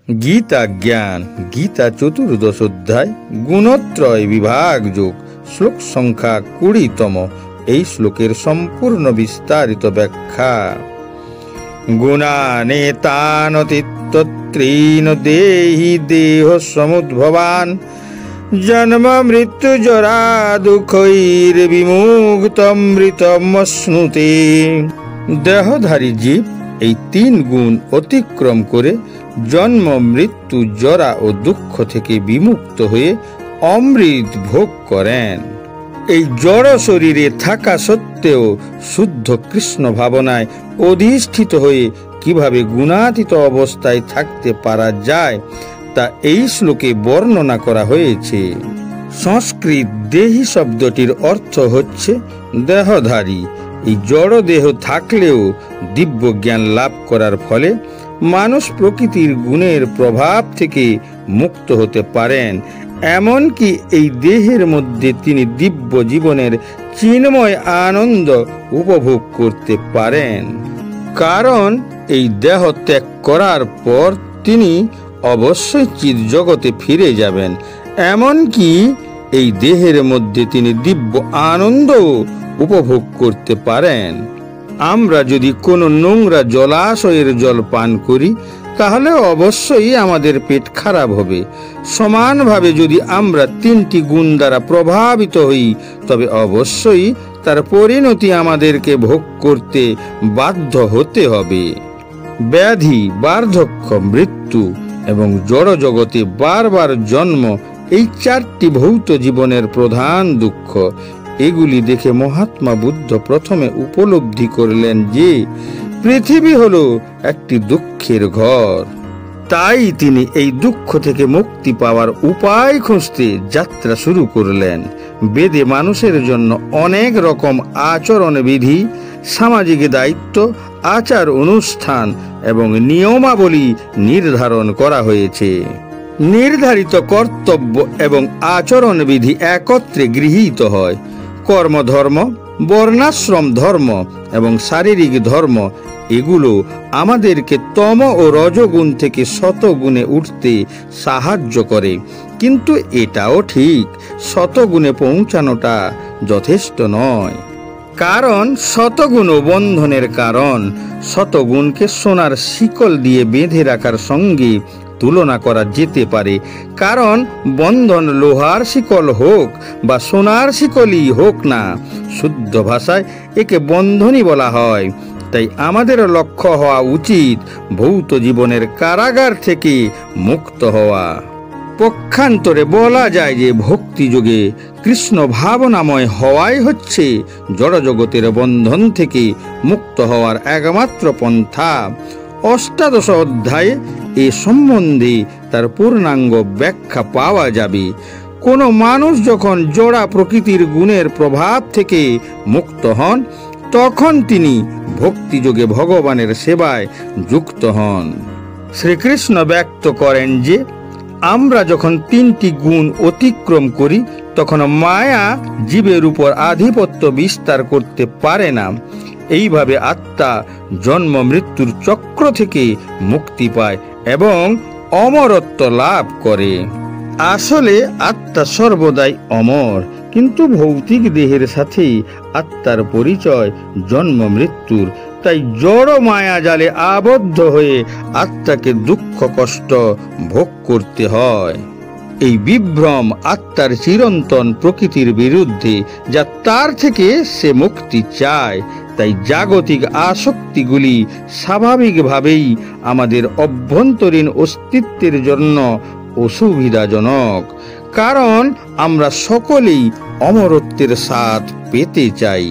গীতা জ্ঞান, গীতা 14 অধ্যায়, গুণত্রয় বিভাগ যোগ, শ্লোক সংখ্যা 20তম। এই শ্লোকের সম্পূর্ণ বিস্তারিত ব্যাখ্যা। গুণানেতানতিত্ত্রীন দেহি দেহ সমুদ্ভবান, জন্ম মৃত্যু জরা দুঃখৈর বিমুক্তমৃতমশ্নুতে। দেহধারী জীব এই 3 গুণ অতিক্রম করে জন্ম মৃত্যু জরা ও দুঃখ থেকে বিমুক্ত হয়ে অমৃত ভোগ করেন। এই জড় শরীরে থাকা সত্ত্বেও শুদ্ধ কৃষ্ণ ভাবনায় অধিষ্ঠিত হয়ে কিভাবে গুণাতীত অবস্থায় থাকতে পারা যায় তা এই শ্লোকে বর্ণনা করা হয়েছে। সংস্কৃত দেহি শব্দটির অর্থ হচ্ছে দেহধারী। এই জড় দেহ থাকলেও দিব্য জ্ঞান লাভ করার ফলে মানুষ প্রকৃতির গুণের প্রভাব থেকে মুক্ত হতে পারেন। এমনকি এই দেহের মধ্যে তিনি দিব্য জীবনের চিন্ময় আনন্দ উপভোগ করতে পারেন। কারণ এই দেহ ত্যাগ করার পর তিনি অবশ্যই চিৎ জগতে ফিরে যাবেন। এমনকি এই দেহের মধ্যে তিনি দিব্য আনন্দ উপভোগ করতে পারেন। আমরা যদি কোনো নোংরা জলাশয়ের জল পান করি তাহলে অবশ্যই আমাদের পেট খারাপ হবে। সমানভাবে যদি আমরা 3টি গুণ দ্বারা প্রভাবিত হই তবে অবশ্যই তার পরিণতি আমাদেরকে ভোগ করতে বাধ্য হতে হবে। ব্যাধি, বার্ধক্য, মৃত্যু এবং জড় জগতে বারবার জন্ম, এই 4টি ভৌত জীবনের প্রধান দুঃখ। এগুলি দেখে মহাত্মা বুদ্ধ প্রথমে উপলব্ধি করলেন যে পৃথিবী হলো একটি দুঃখের ঘর। তাই তিনি এই দুঃখ থেকে মুক্তি পাওয়ার উপায় খুঁজতে যাত্রা শুরু করলেন। বেদে মানুষের জন্য অনেক রকম আচরণ বিধি, সামাজিক দায়িত্ব, আচার অনুষ্ঠান এবং নিয়মাবলী নির্ধারণ করা হয়েছে। নির্ধারিত কর্তব্য এবং আচরণ বিধি একত্রে গৃহীত হয়। কর্মধর্ম, বর্ণাশ্রম ধর্ম এবং শারীরিক ধর্ম, এগুলো আমাদেরকে তম ও রজগুণ থেকে শতগুণে উঠতে সাহায্য করে। কিন্তু এটাও ঠিক, শতগুণে পৌঁছানোটা যথেষ্ট নয়। কারণ শতগুণ বন্ধনের কারণ। শতগুণকে সোনার শিকল দিয়ে বেঁধে রাখার সঙ্গে তুলনা করা যেতে পারে। কারণ বন্ধন লোহার শিকল হোক বা সোনার শিকলই হোক না, শুদ্ধ ভাষায় একে বন্ধনই বলা হয়। তাই আমাদের লক্ষ্য হওয়া উচিত ভৌত জীবনের কারাগার থেকে মুক্ত হওয়া। পক্ষান্তরে বলা যায় যে ভক্তিযোগে কৃষ্ণ ভাবনাময় হওয়াই হচ্ছে জড়জগতের বন্ধন থেকে মুক্ত হওয়ার একমাত্র পন্থা। 18 অধ্যায়ে এ সম্বন্ধে তার পূর্ণাঙ্গ ব্যাখ্যা পাওয়া যাবে। কোনো মানুষ যখন জড়া প্রকৃতির গুণের প্রভাব থেকে মুক্ত হন তখন তিনি ভক্তিযোগে ভগবানের সেবায় যুক্ত হন। শ্রীকৃষ্ণ ব্যক্ত করেন যে আমরা যখন 3টি গুণ অতিক্রম করি তখন মায়া জীবের উপর আধিপত্য বিস্তার করতে পারে না। এইভাবে আত্মা জন্ম মৃত্যুর চক্র থেকে মুক্তি পায় এবং অমরত্ব লাভ করে। আসলে আত্মা সর্বদাই অমর, কিন্তু ভৌতিক দেহের সাথে আত্মার পরিচয় জন্ম মৃত্যুর। তাই জড় মায়া জালে আবদ্ধ হয়ে আত্মাকে দুঃখ কষ্ট ভোগ করতে হয়। এই বিভ্রম আত্মার চিরন্তন প্রকৃতির বিরুদ্ধে, যা তার থেকে সে মুক্তি চায়। তাই জাগতিক আসক্তিগুলি স্বাভাবিকভাবেই আমাদের অভ্যন্তরীণ অস্তিত্বের জন্য অসুবিধাজনক। কারণ আমরা সকলেই অমরত্বের স্বাদ পেতে চাই।